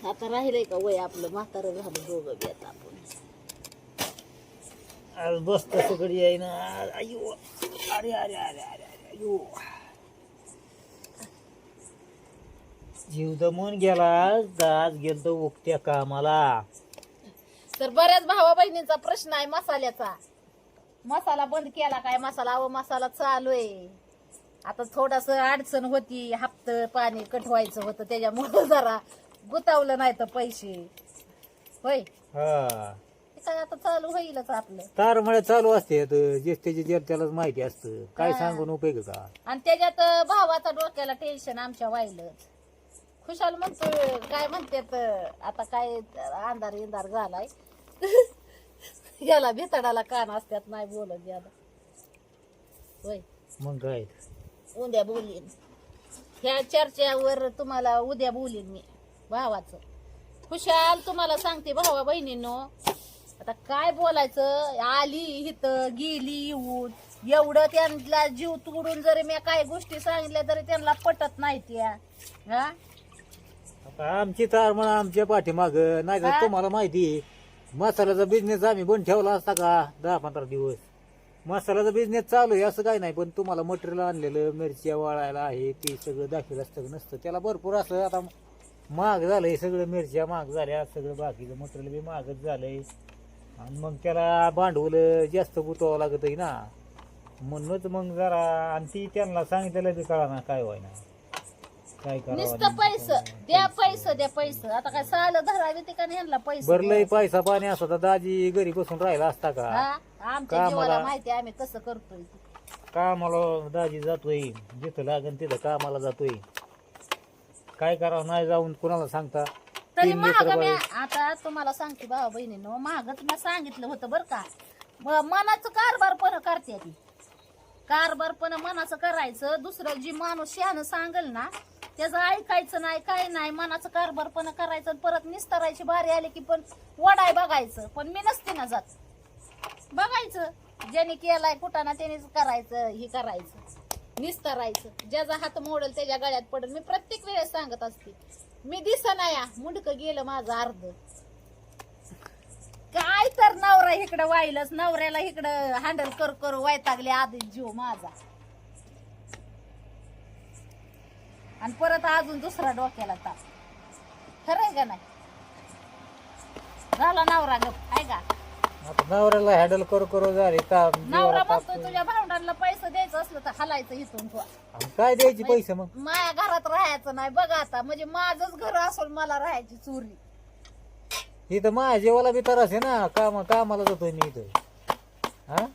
आता राहिलंय का वय आपलं म्हातारं झालं दोघं बी आता आपण. आज बसत सगळी आहे ना. अयो अरे अरे अरे अरे अरे अयो जीव दमून गेला. आज गेलतो उकट्या कामाला. तर बऱ्याच भावा बहिणींचा प्रश्न आहे मसाल्याचा. मसाला बंद केला काय? मसाला चालू आहे. आता थोडस अडचण होती, हप्त पाणी कटवायचं होतं त्याच्यामुळे जरा गुतावलं नाही तर पैसे होय. हा काय आता चालू होईलच आपलं. तारमळे चालू असते जे त्याची जे त्यालाच माहिती असतं. काय सांगून उपयोग का? आणि त्याच्यात भावाचा डोक्याला टेन्शन आमच्या वाईलच. खुशाल म्हणतो काय म्हणतात आता काय अंधार झालाय. याला भितडाला कान असतात नाही बोलत याला होय. मग काय उद्या बोलीन ह्या चर्चेवर तुम्हाला उद्या बोलीन मी भावाचं. खुशाल तुम्हाला सांगते भावा बहिणींनो आता काय बोलायचं. आली इथं गेली येऊन एवढं त्यांना जीव तोडून जरी मी काही गोष्टी सांगितल्या तरी त्यांना पटत नाही त्या. हा आता आमची तार म्हणा आमच्या पाठीमाग नाही तर तुम्हाला माहिती मसाल्याचा बिझनेस आम्ही बंद ठेवला असता का 10-15 दिवस. मसाल्याचा बिझनेस चालू आहे असं काही नाही, पण तुम्हाला मटेरियल आणलेलं मिरच्या वाळायला आहे ते सगळं दाखवलं असतं नसतं. त्याला भरपूर असं आता महाग झालंय सगळं. मिरच्या महाग झाल्या, सगळं बाकीचं मटेरियल बी महागच झालंय. आणि मग त्याला भांडवल जास्त गुतवावं लागत आहे ना. म्हणूनच मग जरा आणि ती त्यांना सांगितलेलं बी कळा ना काय व्हाय ना काय नुसतं पैसे द्या पैसे. आता काय साल धरावी ते का ह्यांना पैसे भरलंय पैसा पाणी असता तर दाजी घरी बसून राहिला असता का? आमच्या जीवाला माहिती आम्ही कसं करतोय. कामाला दाजी जातोय जिथं लागेल तिथं कामाला जातोय. काय करावं नाही जाऊन कुणाला सांगता. तरी महाग मी आता तुम्हाला सांगते भावा बहिणीनो महागच मी सांगितलं होतं बरं का. मनाचं कारभार पण करते ती. कारभार पण मनाचं करायचं. दुसरं जी माणूस शहाणं सांगल ना त्याचं ऐकायचं नाही काय नाही. मनाचं कारभार पण करायचं. परत निस्तरायची बारी आली की पण वडाय बघायचं. पण मी नसते ना जात. बघायचं ज्याने केलाय कुठाना त्यानेच करायचं. हे करायचं निस्तरायचं. ज्याचा हात मोडल त्याच्या गळ्यात पडेल. मी प्रत्येक वेळेस सांगत असते. मी दिसनाया मुंडकं गेलं माझं अर्ध. काय तर नवरा इकडं वाईलच. नवऱ्याला इकडं हँडल करू वैतागले आधी जीव माझा. आणि परत अजून दुसरा डोक्याला ताप. खरंय का नाही? झाला नवरा गप आहे का? आता नवऱ्याला हँडल करू झाले नवरा म्हणतोय तुझ्या भावंडांना पैसे द्यायचं असलं तर हलायचं इथून तू. काय द्यायची पैसे मग? माझ्या घरात राहायचं नाही बघा आता. म्हणजे माझंच घर असून मला राहायची चोरी. इथं माझ्या जेवाला बी त्रास आहे ना. कामाला जातोय मी इथं. हा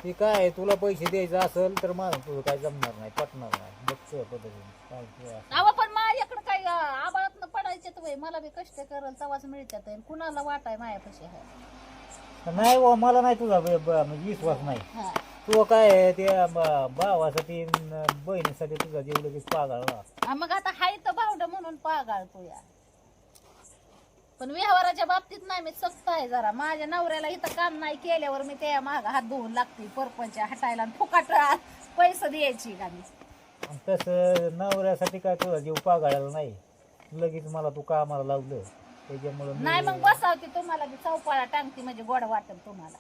ते काय तुला पैसे द्यायचं असेल तर माझं तुझं काय जमणार नाही पटणार नाही. बघ पद्धतीने अहो पण माझ्याकडे काय आबाळात पडायचे तर मला बी कष्ट करल तवाच मिळतात. कुणाला वाटाय मायापाशी आहे नाही हो मला नाही तुझा म्हणजे विश्वास नाही. तू काय त्या भावासाठी बहिणीसाठी तुझा जीव लगेच पागाळला. मग आता हाय तर भावंड म्हणून पागाळतो या. पण व्यवहाराच्या बाबतीत नाही मी सक्त आहे जरा. माझ्या नवऱ्याला इथं काम नाही केल्यावर मी त्या माग हात धुवून लागते परपंच हटायला आणि फुकाट पैसे द्यायची का मी. तसं नवऱ्यासाठी काय तुझा जीव पागाळायला नाही. लगेच मला तू कामाला लावलं त्याच्यामुळे नाही मग बसावते तुम्हाला बी चौपाळा टांगती म्हणजे गोड वाटेल तुम्हाला.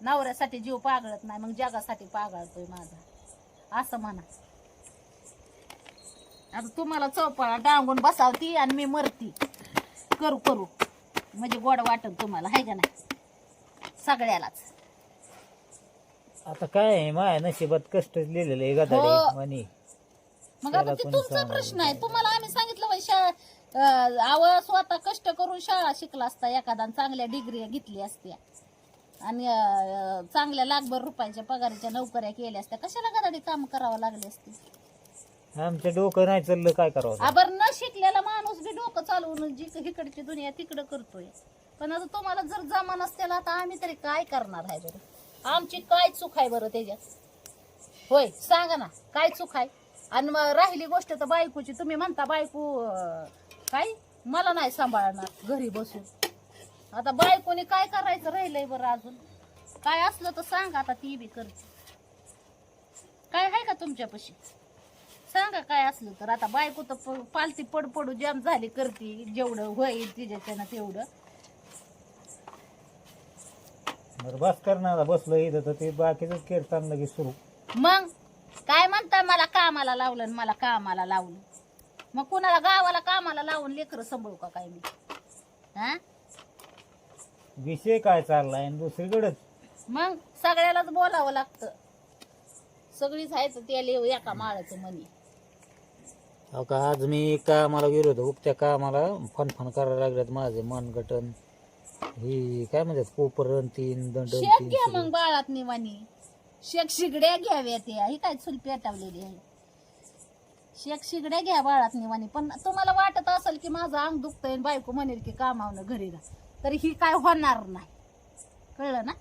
नवऱ्यासाठी जीव पागळत नाही मग जगासाठी पागळतोय माझा असं म्हणा. आता तुम्हाला चौपाळा टांगून बसावती आणि मी मरती करू म्हणजे गोड वाटेल तुम्हाला आहे का नाही सगळ्यालाच. आता काय आहे माझ्या नशिबात कष्ट लिहिलेलं आहे गदाडे म्हणे. मग आता ते तुमचा प्रश्न आहे. तुम्हाला आम्ही सांगितलं स्वतः कष्ट करून शाळा शिकला असता एखादा चांगल्या डिग्री घेतली असत्या आणि चांगल्या लाखभर रुपयाच्या पगाराच्या नोकऱ्या केल्या असत्या कशाला गदाडी काम करावं लागले असते. आमचं डोकं नाही चाललं काय करावं. आबर न शिकलेला माणूस बी डोकं चालवून जी इकडची दुनिया तिकडं करतोय. पण आता तुम्हाला जर जमा नसतेला तर आम्ही तरी काय करणार आहे बरं. आमची काय चूक आहे बरं त्याच्यात होय सांगा ना काय चूक आहे. आणि मग राहिली गोष्ट तर बायकोची. तुम्ही म्हणता बायको काय मला नाही सांभाळणार घरी बसून. आता बायकोने काय करायचं राहिलंय बरं अजून. काय असलं तर सांगा आता ती बी करते. काय आहे का तुमच्यापाशी? सांगा काय असलं तर. आता बायको तर पालती पडपडू जाम झाली करती, जेवढं होईल तिच्याच्यानं तेवढं. बरं बस करणार बसलं इथं तर ते बाकीच कीर्तन लगेच सुरू. मग काय म्हणता, मला कामाला लावलं आणि मला कामाला लावलं. मग कुणाला गावाला कामाला लावून लेकरं सांभाळू का काय मी? हा विषय काय चाललाय आणि दुसरीकडेच. मग सगळ्यालाच बोलावं लागतं. सगळीच आहे तर त्याला एका माळाचं म्हणी. हो का, आज मी कामाला गेलो होतो, त्या कामाला फनफन करायला लागल्यात माझे मनगटन ही काय म्हणतात, कोपरण तीन दंड शेक घ्या मग बाळात निवानी. शेक शिगड्या घ्याव्या त्या, ही काय चूल पेटावलेली आहे. शेक शिगड्या घ्या बाळात निवानी. पण तुम्हाला वाटत असेल की माझं अंग दुखतंय आणि बायको म्हणेल की कामावनं घरी राहा, तर ही काय होणार नाही. कळलं ना?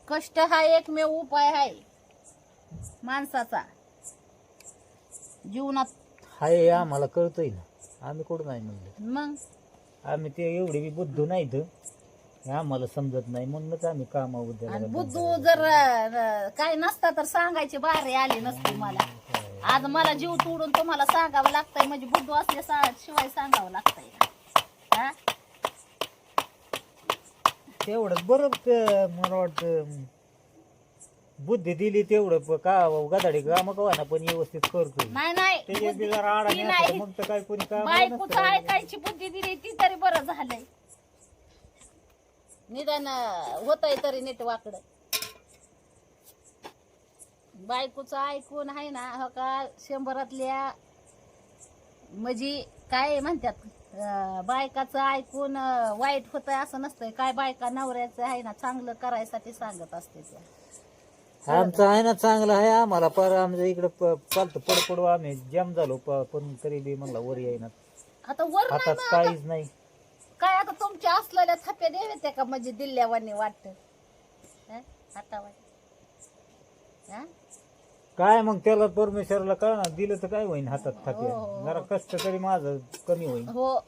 कष्ट हा एकमेव उपाय आहे माणसाचा जीवनात. हाय आम्हाला कळतंय ना, आम्ही कुठं नाही म्हणलं. मग आम्ही ते एवढे बी बुद्धू नाहीत, हे आम्हाला समजत नाही म्हणूनच आम्ही आणि कामाबद्दल. बुद्धू जर काय नसता तर सांगायची बारे आली नसती मला. आज मला जीव तोडून तुम्हाला सांगावं लागतंय, म्हणजे बुद्धू असल्या शिवाय सांगावं लागतंय हा? तेवढंच बरं मला वाटतं बुद्धी दिली तेवढं का गदाडी काम ना पण व्यवस्थित करतो. नाही नाही त्याच्या बी जरा आडा ती नाही नाही. असं मग तर काय कोणी काम बायकोचं ऐकायची बुद्धी दिली ती तरी बरं झालंय. निदान होतंय तरी नीट वाकडं. बायकोचं ऐकून आहे ना, हो का, 100तल्या म्हणजे काय म्हणतात, बायकाचं ऐकून वाईट होतंय असं नसतंय. काय बायका नवऱ्याचं आहे ना चांगलं करायसाठी सांगत असते त्या. आमचं आहे ना चांगलं आहे, आम्हाला पर आमच्या इकडे चालतं पडपडू आम्ही जम झालो पण तरी बी म्हणला वर येईना. आता वर नाही हातात मग काहीच नाही. काय आता तुमच्या असलेल्या थप्या द्यावे त्या का, म्हणजे दिल्यावानी वाटत हातावर. काय मग त्याला परमेश्वराला कळ ना, दिलं तर काय होईन हातात हो, थाप्या. हो. जरा कष्ट तरी माझं कमी होईल. हो,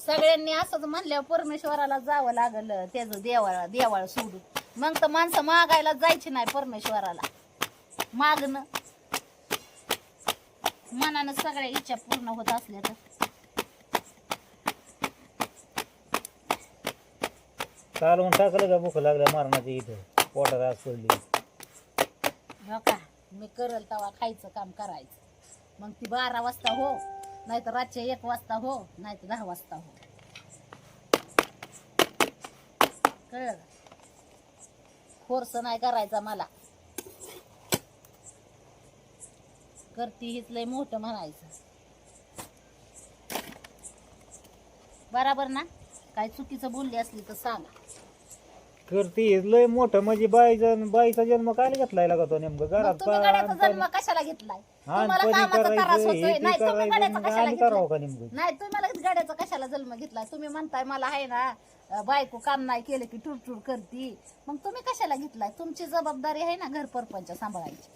सगळ्यांनी असंच म्हणल्यावर परमेश्वराला जावं लागल त्याचं देवाळ सोडून. मग तर माणसं मागायला जायची नाही परमेश्वराला. मागणं मनानं सगळ्या इच्छा पूर्ण होत असल्या तर. चालवून टाकलं का भूक लागल्या मारणाची इथं पोटात आज पडली. हो का, मी करल तवा खायचं काम करायचं. मग ती 12 वाजता हो, नाही तर रातच्या 1 वाजता हो, नाही तर 10 वाजता हो. कळलं? फोर्स नाही करायचा मला. करती हीच लय मोठं म्हणायचं. बराबर ना? काय चुकीचं बोलली असली तर सांगा. करती लय मोठं म्हणजे बाईचा जन्म काय घेतलाय का तो नेमकं मग घरात तुम्ही गड्याचा जन्म कशाला घेतलाय? तुम्हाला पणी कामाचा त्रास करायचं होतोय. हे नाही तुम्ही करायचं गड्याचा मग कशाला आम्ही करावं का घेतलाय? नेमकं. नाही तुम्हाला गाड्याचा कशाला जन्म घेतलाय? तुम्ही म्हणताय मला आहे ना बायको काम नाही केलं की टुरटूर करती. मग तुम्ही कशाला घेतलाय? तुमची जबाबदारी आहे ना घर परपंच सांभाळायची.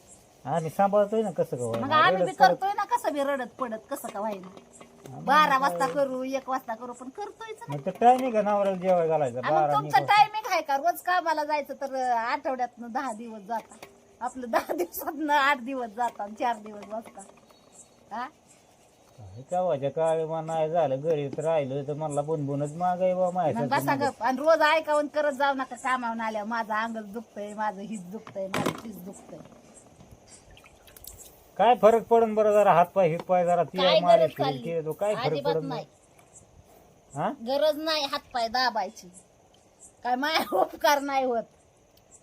आम्ही सांभाळतोय ना कसं का मग व्हायला. आम्ही बी रडत करत- करतोय ना, कसं बी रडत पडत कसं का व्हायला. 12 वाजता करू 1 वाजता करू पण करतोयच ना. मग ते टायमिंग का नवऱ्याला जेवाय घालायचं आणि मग 12 तुमचं टायमिंग आहे का? रोज कामाला जायचं तर आठवड्यातनं 10 दिवस जातात. आपलं 10 दिवसातनं 8 दिवस जातात, 4 दिवस वाजतात. हा कावाच्या काळ नाही झालं घरी तर राहिलं तर मला बनबूनच मागाय बा मग माझ्या बसा गप आणि रोज ऐकावून करत जाऊ नका कामावून आल्या. माझं अंगच दुखतंय, माझं हिच दुखतंय, माझं तीच दुखतंय. काय फरक पडन बरं, जरा हातपाय हितपाय जरा काय ती मारे गरज चालली? तो काय फरक अजिबात पडन नाही, हा गरज नाही हातपाय दाबायची. काय माया उपकार नाही होत.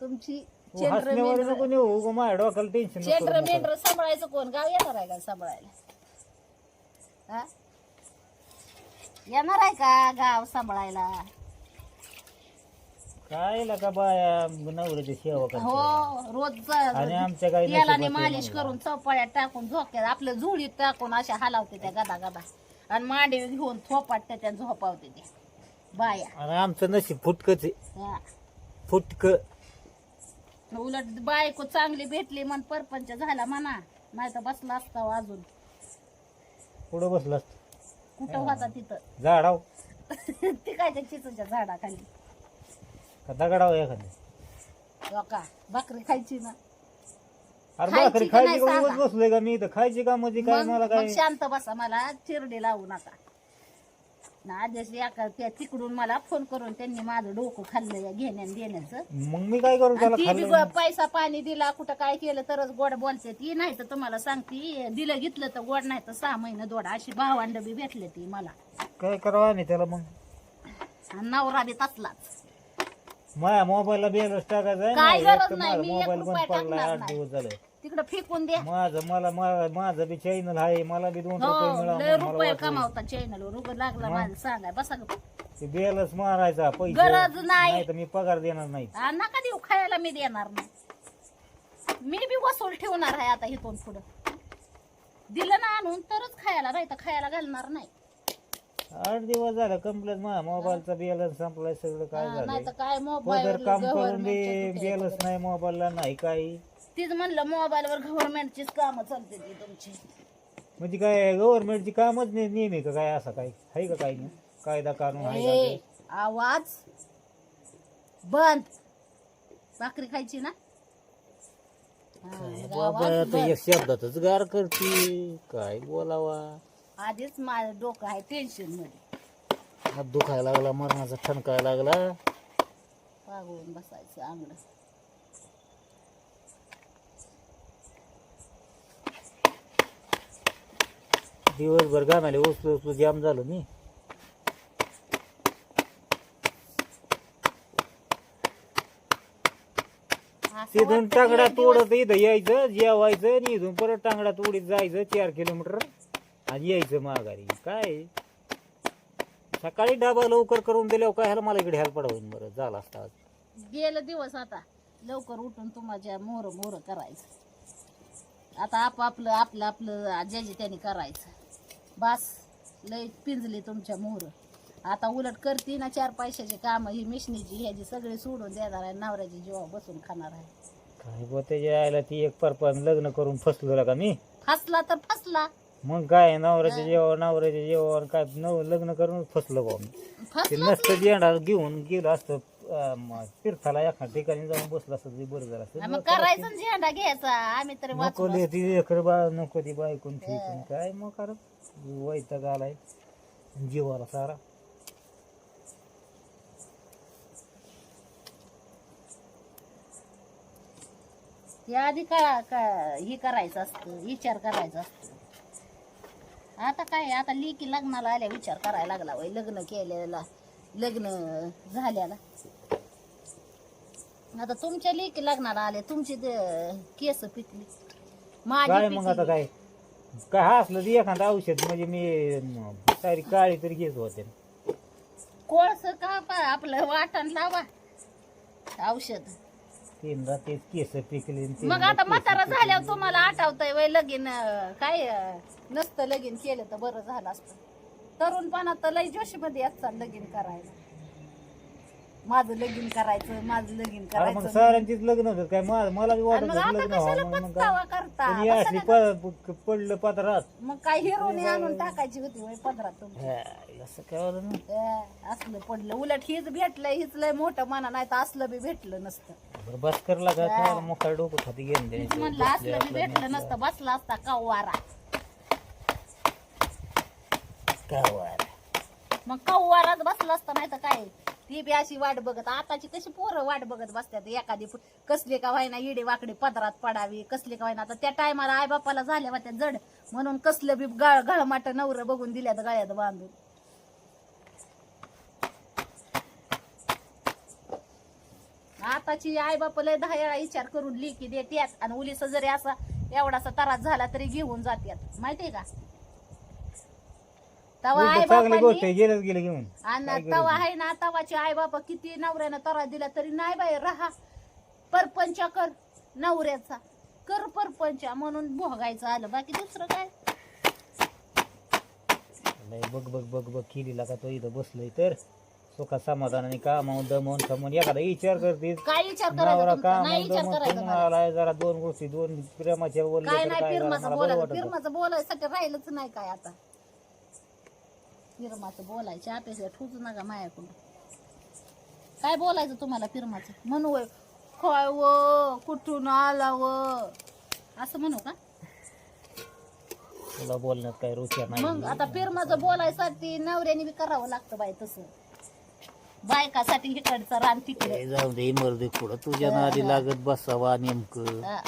तुमची चेंद्र हसण्यावर नको मेंढर नेऊ उगा माझ्या डोक्याला टेन्शन सांभाळायचं कोण? गाव येणार आहे का सांभाळायला? हा येणार आहे का गाव सांभाळायला? काय का बाया नवऱ्याची सेवा करते हो, रोज आणि आमच्या काही तेलाने नशिबात मालिश नाही. करून चौपाळ्यात टाकून झोक्यात आपल्या झुळीत टाकून अशा हलावते त्या गदा गदा आणि मांडी घेऊन थोपाटते त्या झोपावते त्या बाया. आणि आमचं नशीब फुटकच आहे, हा. फुटक. उलट बायको चांगली भेटली मन परपंच झाला म्हणा, नाही तर बसला असता अजून. पुढं बसलास कुठं होता तिथं झाडाव ती काय त्या चिचूच्या झाडाखाली. का दगडाव एखाद्या हो का, भाकरी खायची ना. अरे खायची भाकरी का खायची नाही का उगाच सांगा? बसलोय का मी इथं खायची का म्हणजे काय मला मग काय शांत बसा, मला चिरडे लावू नका ना. आदेश एका त्या तिकडून मला फोन करून त्यांनी माझं डोकं खाल्लं या घेण्यान देण्याचं. मग मी काय करू त्याला ती बी खाल्लं पैसा पाणी दिला, कुठं काय केलं तरच गोड बोलते ती. नाही तर तुम्हाला सांगते, दिलं घेतलं तर गोड, नाही तर 6 महिने दोड. अशी भावंड बी भेटले ती मला. काय करावं आणि त्याला मग आणि नवरा बी तसलाच. माझ्या मोबाईलला बॅलन्स टाकायचा आहे काय ना. एक गरज तर नाही, माझा मी 1 मोबाईल रुपया बंद पडलाय टाकणार 8 नाही. दिवस झाले. तिकडं फेकून द्या. माझं बी चॅनल आहे, मला बी 2 रुपये हो, मिळावं लय म्हणून मला रुपये वाटलं. कमावता चॅनलवर. उगं लागला माझं सांगाय बसा गं. ते बॅलन्स मारायचा पैसे गरज नाही. नाही तर मी पगार देणार नाही. नका देऊ, खायला मी देणार नाही. मी बी वसूल ठेवणार आहे आता इथून पुढं. दिलं ना आणून तरच खायला, नाही तर खायला घालणार नाही. 8 दिवस झालं कंप्लेंट. माझ्या मोबाईलचा बॅलन्स संपलाय, सगळं काय नाही झालं तर काय पदर मोबाईल काम करून दे, बॅलन्स नाही मोबाईलला, नाही काही. तीच म्हणलं मोबाईलवर गव्हर्नमेंटचीच कामं चालते ती तुमची. म्हणजे काय गव्हर्नमेंटची कामच नेहमी का काय असं काय आहे का काही नाही? कायदा कानून आहे का ए, ते? आवाज बंद. भाकरी खायची ना? हा, बाबा आवाज आता बंद. एक शब्दातच गार करते, काय बोलावा. आधीच माझं डोकं आहे टेन्शन मध्ये. हात दुखायला लागला, मरणाचा ठणकायला लागला. पागळून बसायचं अंगड. दिवसभर गाण्याला उचलू उचलू जाम झालो मी. असं तिथून वाटतं टांगडा एक दिवस- तोडत इथं यायचं, जेवायचं आणि इथून परत टांगडा तोडीत जायचं 4 किलोमीटर आणि यायचं माघारी. काय सकाळी डबा लवकर करून दिल्यावर काय ह्याला मला इकडे ह्याला पडवून बरं झालं असतं आज. गेलं दिवस. आता लवकर उठून तुम्हाला मोर मोर करायचं. आता आपापलं आपलं आपलं ज्याची त्याने करायचं. बस लय पिंजले तुमच्या मोर. आता उलट करते ना 4 पैशाचे काम. ही मिशनीची ह्याची सगळे सोडून देणार आहे. नवऱ्याची जीवा बसून खाणार आहे. काय बो त्याच्या यायला ती एक परपण लग्न करून फसलो का मी. फसला तर फसला. मग काय नवऱ्याच्या जेवण काय लग्न करून फसलो बा मी. ते फसला. नसतं जेंडा घेऊन गेलो असतं तीर्थाला एका ठिकाणी जाऊन बसलं असतं ते बरं झालं असतं. मग करायचं ना झेंडा घ्यायचा. आम्ही तरी नको वाचलो. ती लेकर बा नको ती बायकून फिकून काय मग करत वैताग आलाय जीवाला सारा. ते आधी हे करायचं असतं, विचार करायचा असतो. आता काय, आता लेकी लग्नाला आल्या विचार करायला लागला वय. लग्न केलेला, लग्न झाल्याला. आता तुमच्या लेकी लग्नाला आले, तुमची केस पिकली, माझी काय मग आता पिकली. काय काय असलं ते एखादं औषध म्हणजे मी सारी काळी तरी घेत होते. कोळस का आपलं वाटण लावा औषध. 3 रात्री केस पिकली आणि 3 मग आता केस म्हातारा पिकली. झाल्यावर तुम्हाला आठवतंय वय लगीन काय नसतं लगीन केलं तर बरं झालं असतं. तरुणपणात तर लय जोशीमध्ये असतात लगीन करायला. माझं लगीन करायचं, माझं लगीन अरे मग करायचं. साऱ्यांचीच लग्न होतं काय मला बी आणि वाटत मग होतं आता लग्न कशाला व्हावं मग पस्तावा करता? पण या असली पडलं पदरात. मग काय हिरोनी आणून टाकायची होती वय पदरात तुमची. असं काय होतं ना. असलं पडलं. उलट हीच भेटलंय, हीच लय मोठं मना, नाही तर असलं बी भेटलं नसतं. बरं बस करला का काय मोकार डोकं खाती घेऊन हीच म्हणलं असलं बी भेटलं नसतं. बसला असता कव्वारा. मग कव्वारात बसला असता, नाही तर काय. ती बी अशी वाट बघत. आताची कशी पोरं वाट बघत बसतात. एखादी कसली का व्हायना इडी वाकडी पदरात पडावी, कसली का व्हायना. आता त्या टायमाला आई बापाला झाल्या होत्या जड, म्हणून कसलं बी गळमाट नवरं बघून दिल्यात गळ्यात बांधून. आताची आई बाप लय 10 वेळा विचार करून लिकी देत्यात. आणि उलीस जरी असा एवढासा त्रास झाला तरी घेऊन जात्यात. माहितीये का? तवा आई चांगली गोष्ट बापांनी आहे, गेलं गेलं घेऊन. आणि तवा आहे ना, तवाची आई बाबा किती नवऱ्यानं त्रास दिला तरी नाही बाई राहा, परपंच कर नवऱ्याचा, कर परपंच म्हणून भोगायचं आलं. बाकी दुसरं काय. लय बघ बघ बघ बघ केलीला का तो इथं बसलोय तर सुखा समाधानाने कामावून दमवून खमून एखादा विचार करते. काय विचार नवरा करायचा तुमचा? कामावून नाही विचार दमवून करायचा खमून मला. आलाय जरा 2 गोष्टी 2 प्रेमाच्या बोलले काय तर नाही काय झालं, फिरमाचं मला बरं बोलायचं. वाटत. फिरमाचं बोलायसाठी राहिलंच नाही काय आता. फिरमाचं बोलायच्या अपेक्षा ठेवूच नका मायाकडून. काय बोलायचं तुम्हाला फिरमाचं? म्हणू काय व कुठून आला व असं म्हणू का? तुला बोलण्यात काय रुची मग नाही. आता फिरमाचं बोलायसाठी नवऱ्याने बी करावं लागतं बाई तसं. बायकासाठी इकडचं रान तिकडे. जाऊ दे मर्दे पुढं तुझ्या नादी लागत बसावा नेमकं. हा.